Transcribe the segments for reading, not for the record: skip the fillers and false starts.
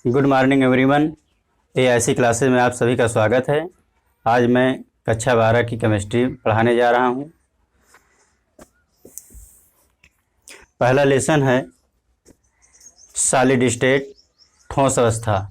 Good morning everyone. AIC classes में आप सभी का स्वागत है। आज मैं कक्षा 12 की केमिस्ट्री पढ़ाने जा रहा हूं। पहला लेसन है सॉलिड स्टेट, ठोस अवस्था।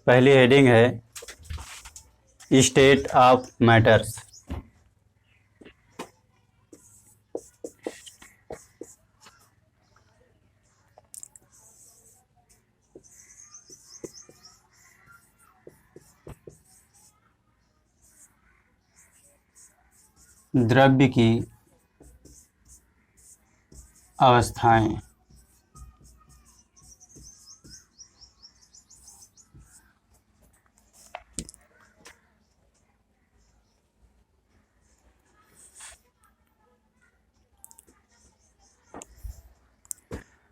पहली हेडिंग है स्टेट ऑफ मैटर्स। द्रव्य की अवस्थाएं।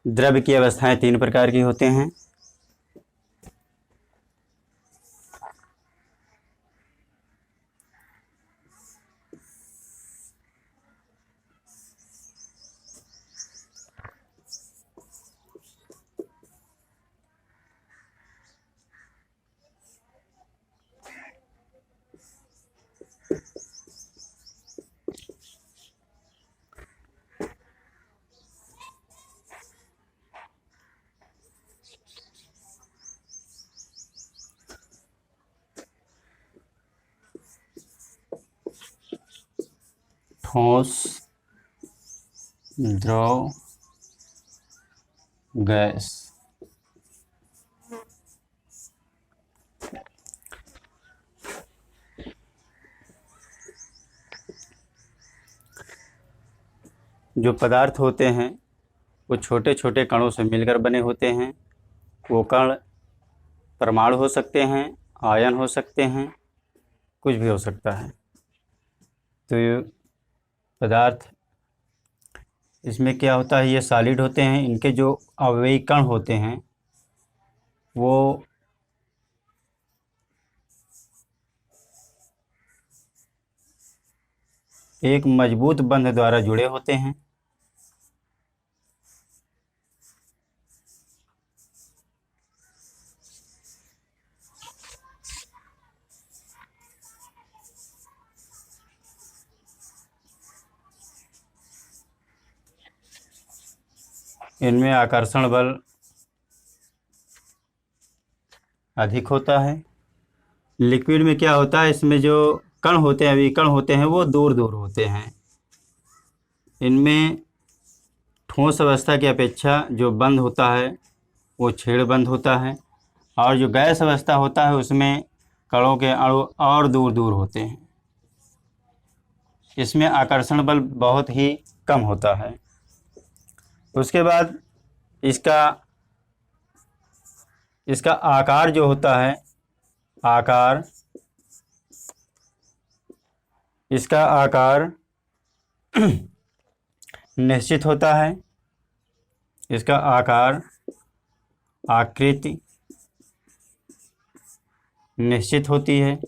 द्रव्य की अवस्थाएं तीन प्रकार की होते हैं। ठोस, द्रव, गैस। जो पदार्थ होते हैं वो छोटे छोटे कणों से मिलकर बने होते हैं। वो कण परमाणु हो सकते हैं, आयन हो सकते हैं, कुछ भी हो सकता है। तो ये पदार्थ, इसमें क्या होता है, ये सॉलिड होते हैं। इनके जो अवयवी कण होते हैं वो एक मजबूत बंध द्वारा जुड़े होते हैं। इनमें आकर्षण बल अधिक होता है। लिक्विड में क्या होता है, इसमें जो कण होते हैं, विकर्ण होते हैं, वो दूर दूर होते हैं। इनमें ठोस अवस्था की अपेक्षा जो बंध होता है वो छेड़ बंध होता है, और जो गैस अवस्था होता है उसमें कणों के अणु और दूर दूर होते हैं। इसमें आकर्षण बल बहुत ही कम होता है। उसके बाद इसका आकार जो होता है, इसका आकार निश्चित होता है। इसका आकार, आकृति निश्चित होती है।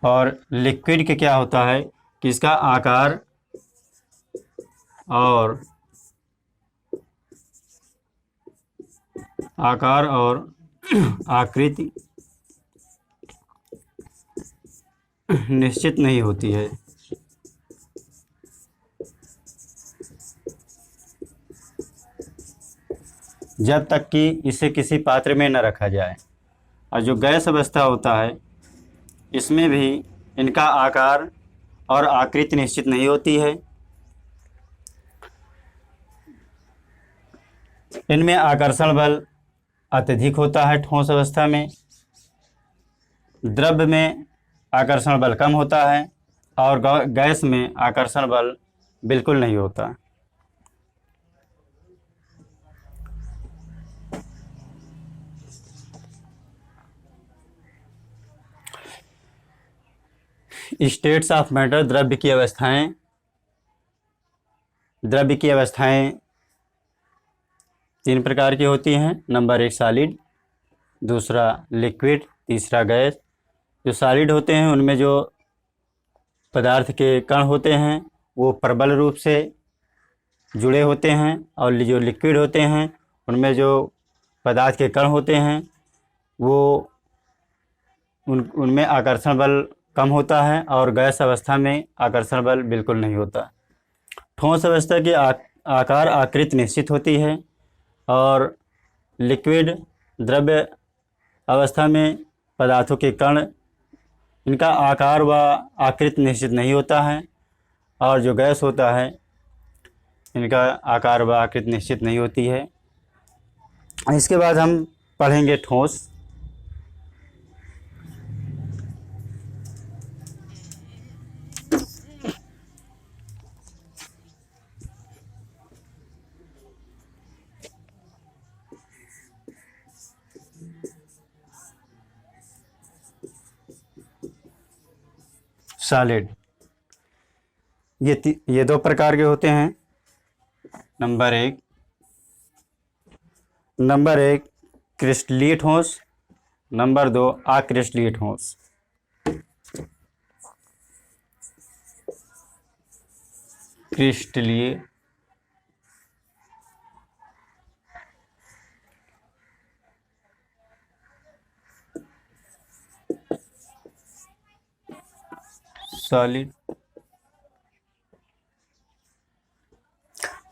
और लिक्विड के क्या होता है कि इसका आकार और आकृति निश्चित नहीं होती है। जब तक कि इसे किसी पात्र में न रखा जाए। और जो गैस अवस्था होता है इसमें भी इनका आकार और आकृति निश्चित नहीं होती है। इनमें आकर्षण बल अत्यधिक होता है ठोस अवस्था में। द्रव्य में आकर्षण बल कम होता है और गैस में आकर्षण बल बिल्कुल नहीं होता। स्टेट्स ऑफ मैटर, द्रव्य की अवस्थाएं तीन प्रकार की होती हैं। नंबर 1 सॉलिड, दूसरा लिक्विड, तीसरा गैस। जो सॉलिड होते हैं उनमें जो पदार्थ के कण होते हैं वो प्रबल रूप से जुड़े होते हैं, और जो लिक्विड होते हैं उनमें जो पदार्थ के कण होते हैं वो उनमें आकर्षण बल कम होता है, और गैस अवस्था में आकर्षण बल बिल्कुल नहीं होता। ठोस अवस्था की आकार आकृति निश्चित होती है, और लिक्विड द्रव्य अवस्था में पदार्थों के कण, इनका आकार व आकृति निश्चित नहीं होता है, और जो गैस होता है इनका आकार व आकृति निश्चित नहीं होती है। इसके बाद हम पढ़ेंगे ठोस। सॉलिड, ये दो प्रकार के होते हैं। नंबर एक क्रिस्टलीय ठोस, नंबर 2 अक्रिस्टलीय ठोस। क्रिस्टलीय, सॉलिड,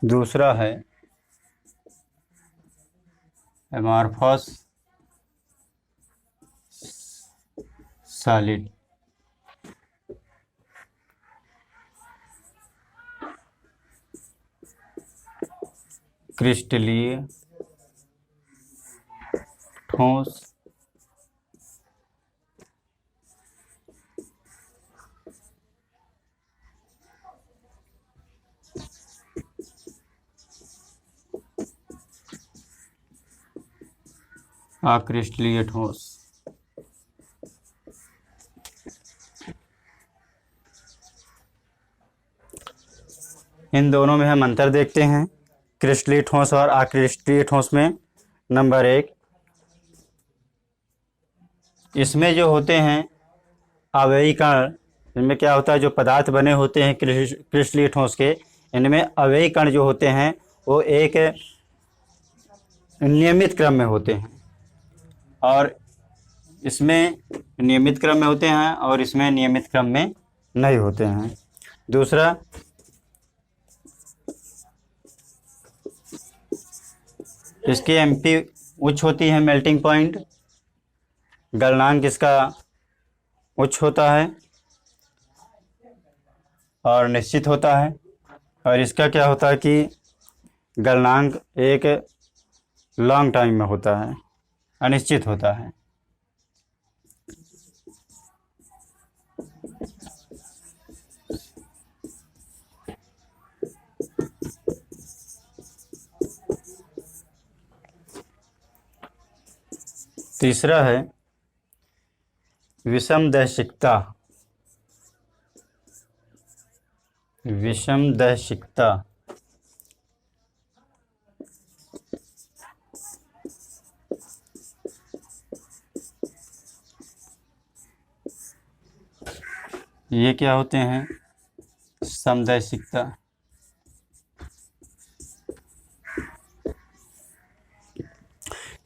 दूसरा है एमॉर्फस सॉलिड। क्रिस्टलीय ठोस, अक्रिस्टलीय ठोस। इन दोनों में हम अंतर देखते हैं, क्रिस्टलीय ठोस और अक्रिस्टलीय ठोस में। नंबर 1, इसमें जो होते हैं अवयवी कण, इनमें क्या होता है, जो पदार्थ बने होते हैं क्रिस्टलीय ठोस के, इनमें अवयवी कण जो होते हैं वो एक नियमित क्रम में होते हैं, और इसमें नियमित क्रम में होते हैं और इसमें नियमित क्रम में नहीं होते हैं। दूसरा, इसकी एमपी उच्च होती है, मेल्टिंग पॉइंट, गलनांक इसका उच्च होता है और निश्चित होता है, और इसका क्या होता है कि गलनांक एक लॉन्ग टाइम में होता है, अनिश्चित होता है। तीसरा है विषमदैशिकता। विषमदैशिकता, ये क्या होते हैं, समदैशिकता।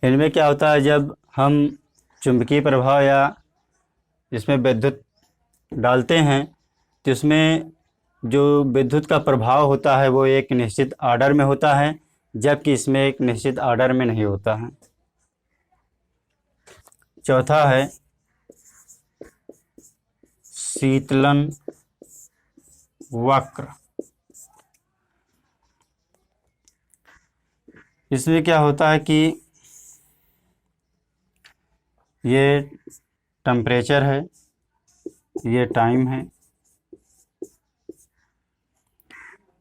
इनमें क्या होता है, जब हम चुंबकीय प्रभाव या इसमें विद्युत डालते हैं तो इसमें जो विद्युत का प्रभाव होता है वो एक निश्चित ऑर्डर में होता है, जबकि इसमें एक निश्चित ऑर्डर में नहीं होता है। चौथा है शीतलन वक्र। इसमें क्या होता है कि ये टेम्परेचर है, ये टाइम है,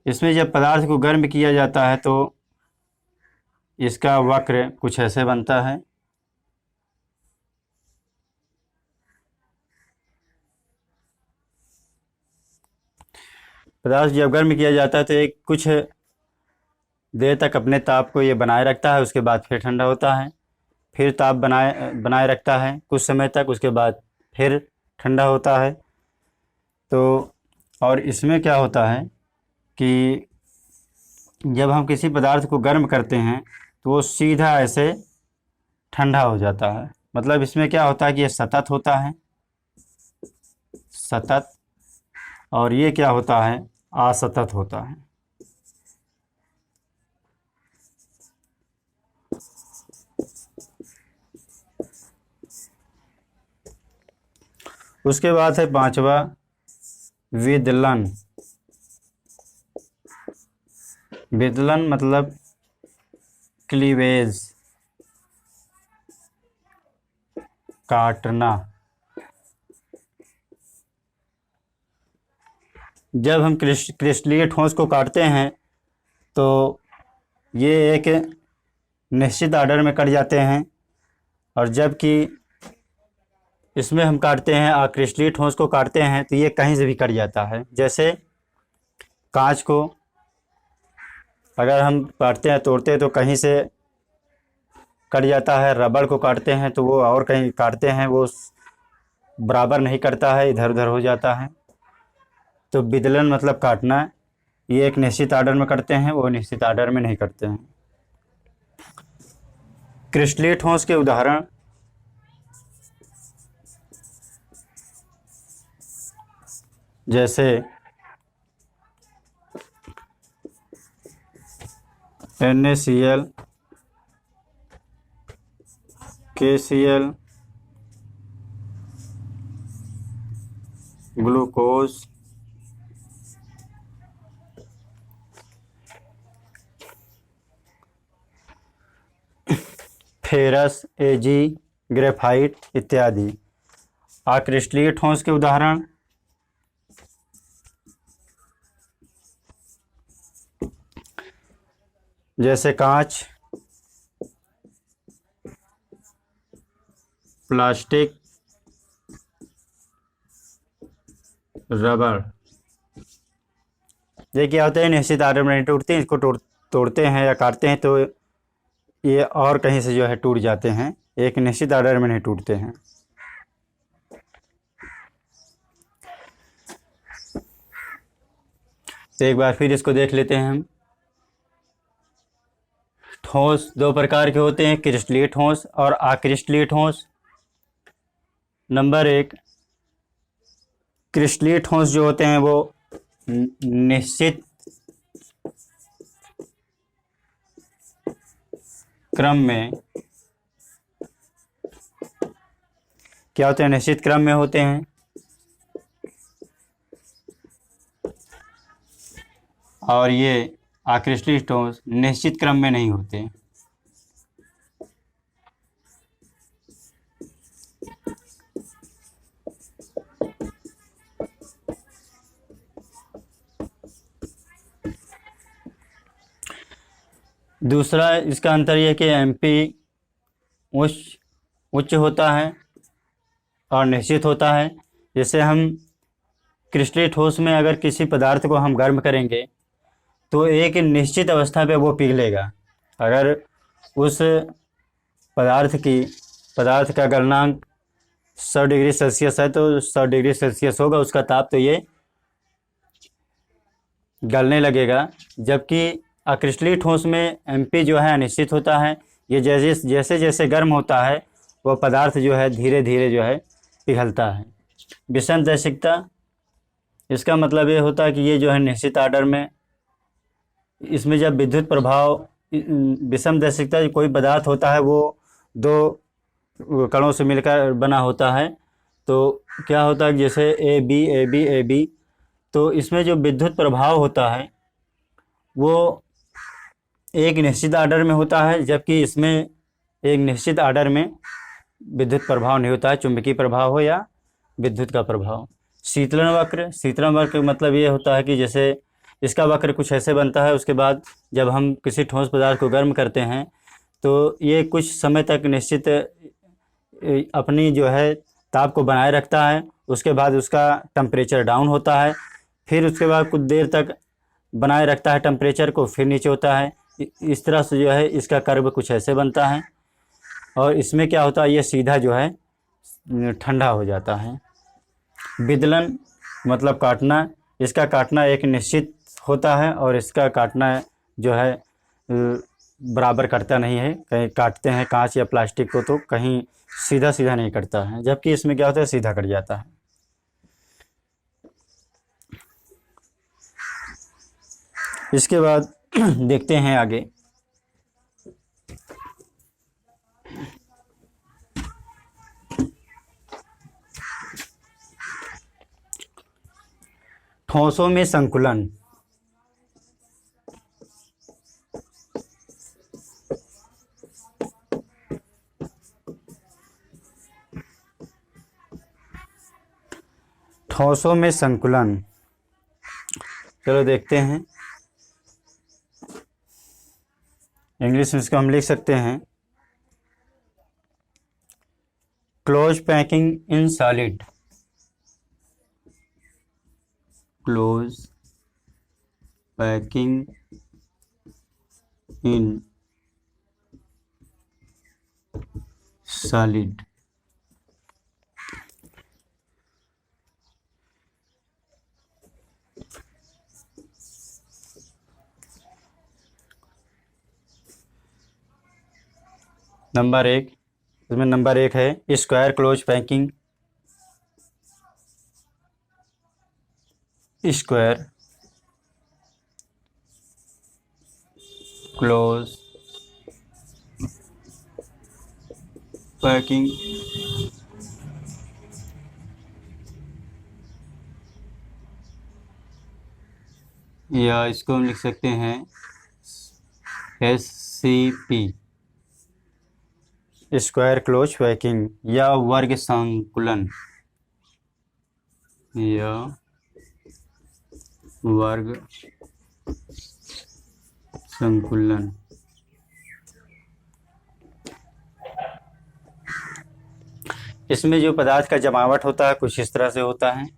इसमें जब पदार्थ को गर्म किया जाता है तो इसका वक्र कुछ ऐसे बनता है। पदार्थ जब गर्म किया जाता है तो एक कुछ देर तक अपने ताप को ये बनाए रखता है, उसके बाद फिर ठंडा होता है, फिर ताप बनाए रखता है कुछ समय तक, उसके बाद फिर ठंडा होता है। तो और इसमें क्या होता है कि जब हम किसी पदार्थ को गर्म करते हैं तो वो सीधा ऐसे ठंडा हो जाता है। मतलब इसमें क्या होता है कि ये सतत होता है, सतत, और ये क्या होता है, असतत होता है। उसके बाद है पांचवा विदलन। विदलन मतलब क्लीवेज, काटना। जब हम क्रिस्टलीय ठोस को काटते हैं तो ये एक निश्चित आर्डर में कट जाते हैं, और जबकि इसमें हम काटते हैं अक्रिस्टलीय ठोस को काटते हैं तो ये कहीं से भी कट जाता है। जैसे कांच को अगर हम काटते हैं, तोड़ते हैं तो कहीं से कट जाता है। रबड़ को काटते हैं तो वो और कहीं काटते हैं, वो बराबर नहीं कटता है, इधर उधर हो जाता है। तो विदलन मतलब काटना। ये एक निश्चित आर्डर में करते हैं, वो निश्चित आर्डर में नहीं करते हैं। क्रिस्टलीय ठोस के उदाहरण जैसे NaCl, KCl, glucose, ferrous, Ag, graphite इत्यादि। अक्रिस्टलीय ठोस के उदाहरण जैसे कांच, प्लास्टिक, रबड़। ये क्या होते हैं, निश्चित आर्डर में नहीं टूटते, इसको तोड़ते हैं या काटते हैं तो ये और कहीं से जो है टूट जाते हैं, एक निश्चित आर्डर में नहीं टूटते हैं। तो एक बार फिर इसको देख लेते हैं हम। ठोस दो प्रकार के होते हैं, क्रिस्टलीय ठोस और अक्रिस्टलीय ठोस। नंबर एक, क्रिस्टलीय ठोस जो होते हैं वो निश्चित क्रम में क्या होते हैं, निश्चित क्रम में होते हैं, और ये अक्रिस्टलीय ठोस निश्चित क्रम में नहीं होते। दूसरा इसका अंतर यह कि MP उच्च होता है और निश्चित होता है। जैसे हम क्रिस्टलीय ठोस में अगर किसी पदार्थ को हम गर्म करेंगे तो एक निश्चित अवस्था पे वो पिघलेगा। अगर उस पदार्थ का गलनांक 100 डिग्री सेल्सियस है तो 100 डिग्री सेल्सियस होगा उसका ताप, तो ये गलने लगेगा। जबकि अक्रिस्टलीय ठोस में MP जो है अनिश्चित होता है। ये जैसे जैसे गर्म होता है वो पदार्थ जो है धीरे धीरे जो है पिघलता है। विषम दैशिकता, इसका मतलब ये होता है कि ये जो है निश्चित आर्डर में, इसमें जब विद्युत प्रभाव, विषम दैशिकता कोई पदार्थ होता है वो दो कणों से मिलकर बना होता है, तो क्या होता है जैसे AB AB AB, तो इसमें जो विद्युत प्रभाव होता है वो एक निश्चित आर्डर में होता है, जबकि इसमें एक निश्चित आर्डर में विद्युत प्रभाव नहीं होता है, चुंबकीय प्रभाव हो या विद्युत का प्रभाव। शीतलन वक्र मतलब ये होता है कि जैसे इसका वक्र कुछ ऐसे बनता है। उसके बाद जब हम किसी ठोस पदार्थ को गर्म करते हैं तो ये कुछ समय तक निश्चित अपनी जो है ताप को बनाए रखता है। उसके बाद उसका टेम्परेचर डाउन होता है, फिर उसके बाद कुछ देर तक बनाए रखता है टेम्परेचर को, फिर नीचे होता है। इस तरह से जो है इसका कर्व कुछ ऐसे बनता है। और इसमें क्या होता है, ये सीधा जो है ठंडा हो जाता है। विदलन मतलब काटना, इसका काटना एक निश्चित होता है और इसका काटना जो है बराबर कटता नहीं है। कहीं काटते हैं कांच या प्लास्टिक को तो कहीं सीधा सीधा नहीं कटता है, जबकि इसमें क्या होता है, सीधा कट जाता है। इसके बाद देखते हैं आगे। ठोसों में संकुलन। ठोसों में संकुलन, चलो देखते हैं। इंग्लिश में इसको हम लिख सकते हैं close packing in solid. Close packing in solid. Number 1, इसमें नंबर 1 है square close packing. Square close packing या इसको हम लिख सकते हैं SCP, स्क्वायर क्लोज पैकिंग या वर्ग संकुलन, या वर्ग संकुलन। इसमें जो पदार्थ का जमावट होता है कुछ इस तरह से होता है।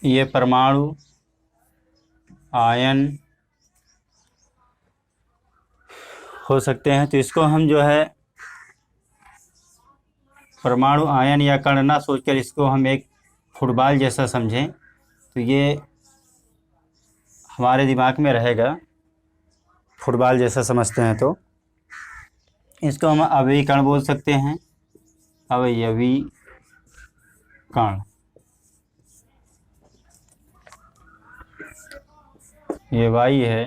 ये परमाणु आयन हो सकते हैं, तो इसको हम जो है परमाणु आयन या कण ना सोचकर इसको हम एक फुटबॉल जैसा समझें तो ये हमारे दिमाग में रहेगा। फुटबॉल जैसा समझते हैं तो इसको हम अवयवी कण बोल सकते हैं। अवयवी कण, ये y है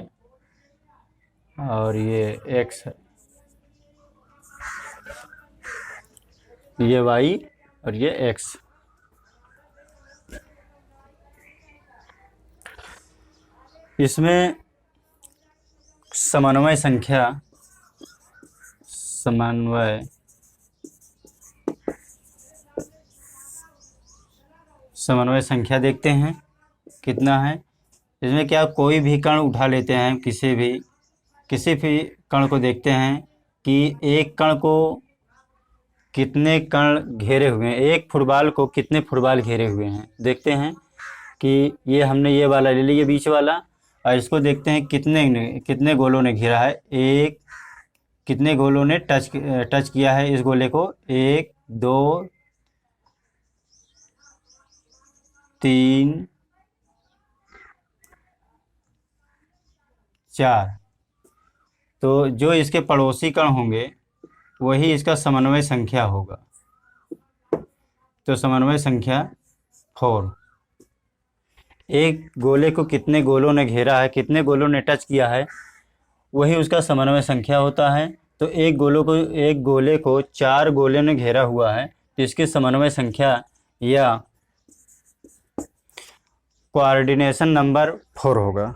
और ये x है। ये y और ये x। इसमें समन्वय संख्या देखते हैं कितना है। इसमें क्या कोई भी कण उठा लेते हैं, किसी भी कण को देखते हैं कि एक कण को कितने कण घेरे हुए हैं, एक फुटबॉल को कितने फुटबॉल घेरे हुए हैं। देखते हैं कि ये हमने ये वाला ले लिया बीच वाला, और इसको देखते हैं कितने गोलों ने घेरा है। कितने गोलों ने टच किया है इस गोले को। 1 2 3 4। तो जो इसके पड़ोसी कण होंगे वही इसका समन्वय संख्या होगा। तो समन्वय संख्या 4। एक गोले को कितने गोलों ने घेरा है, कितने गोलों ने टच किया है, वही उसका समन्वय संख्या होता है। तो एक गोले को 4 गोले ने घेरा हुआ है, तो इसकी समन्वय संख्या या कोऑर्डिनेशन नंबर 4 होगा।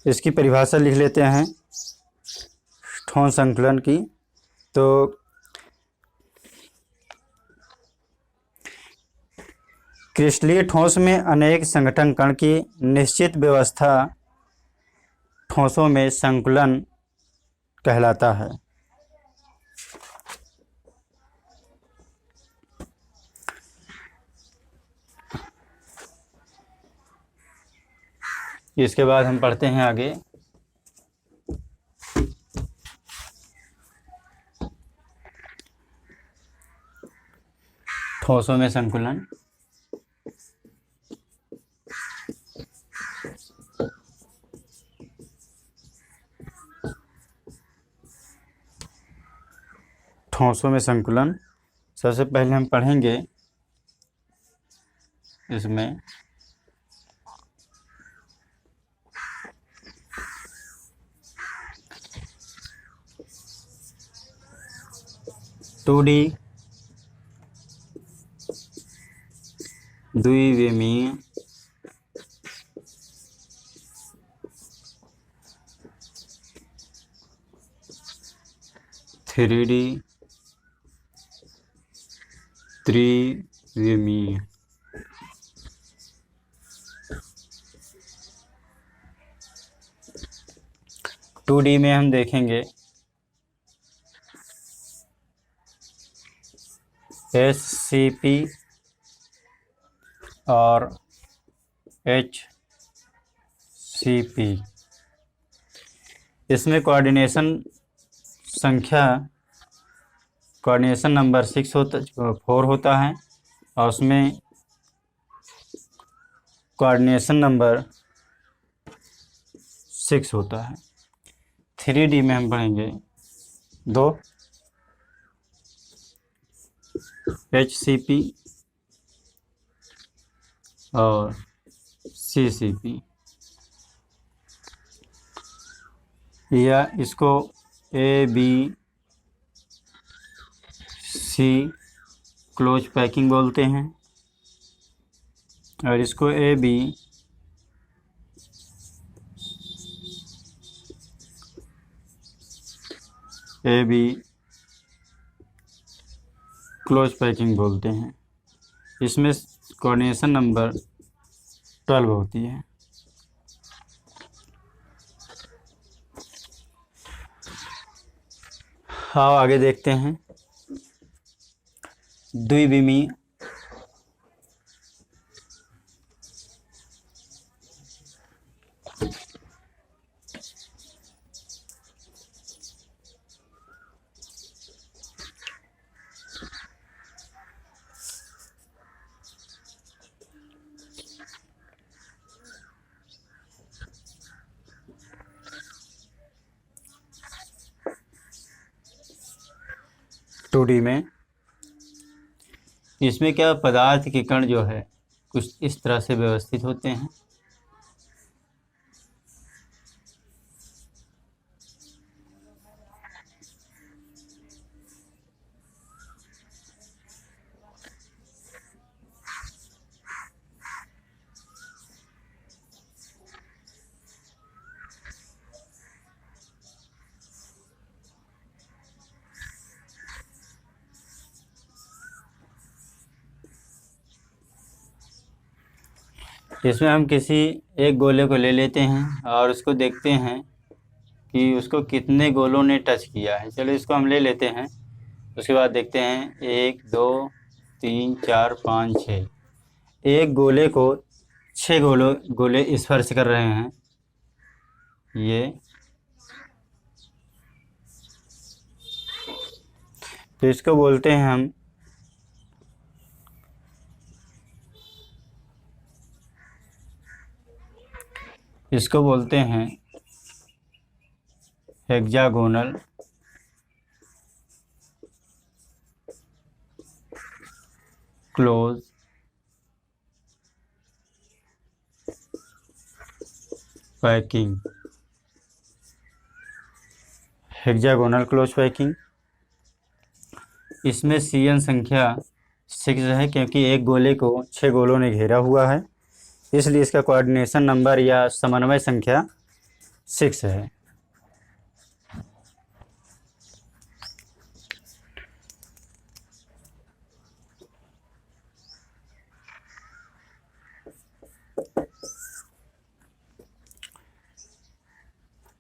इसकी परिभाषा लिख लेते हैं ठोस संकलन की। तो क्रिस्टलीय ठोस में अनेक संगठन कण की निश्चित व्यवस्था ठोसों में संकुलन कहलाता है। इसके बाद हम पढ़ते हैं आगे ठोसों में संकुलन। ठोसों में संकुलन सबसे पहले हम पढ़ेंगे इसमें टू डी द्विविमीय थ्री डी त्रिविमीय। टू डी में हम देखेंगे SCP और HCP। इसमें कोऑर्डिनेशन नंबर 4 होता है और उसमें कोऑर्डिनेशन नंबर 6 होता है। 3D में हम पढ़ेंगे 2 HCP और CCP, या इसको ABC क्लोज पैकिंग बोलते हैं और इसको AB क्लोज पैकिंग बोलते हैं। इसमें कोऑर्डिनेशन नंबर 12 होती है। आओ आगे देखते हैं द्विविमीय। टू डी में इसमें क्या पदार्थ के कण जो है कुछ इस तरह से व्यवस्थित होते हैं। इसमें हम किसी एक गोले को ले लेते हैं और उसको देखते हैं कि उसको कितने गोलों ने टच किया है। चलो इसको हम ले लेते हैं। उसके बाद देखते हैं 1 2 3 4 5 6। एक गोले को 6 गोले स्पर्श कर रहे हैं। ये तो इसको बोलते हैं हम hexagonal close packing, hexagonal close packing. इसमें CN संख्या 6 है क्योंकि एक गोले को 6 गोलों ने घेरा हुआ है, इसलिए इसका कोऑर्डिनेशन नंबर या समन्वय संख्या 6 है।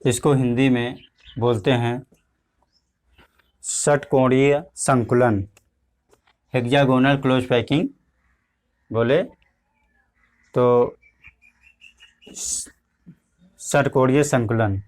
इसको हिंदी में बोलते हैं षटकोणीय संकुलन, हेक्सागोनल क्लोज पैकिंग बोले तो षटकोणीय संकुलन।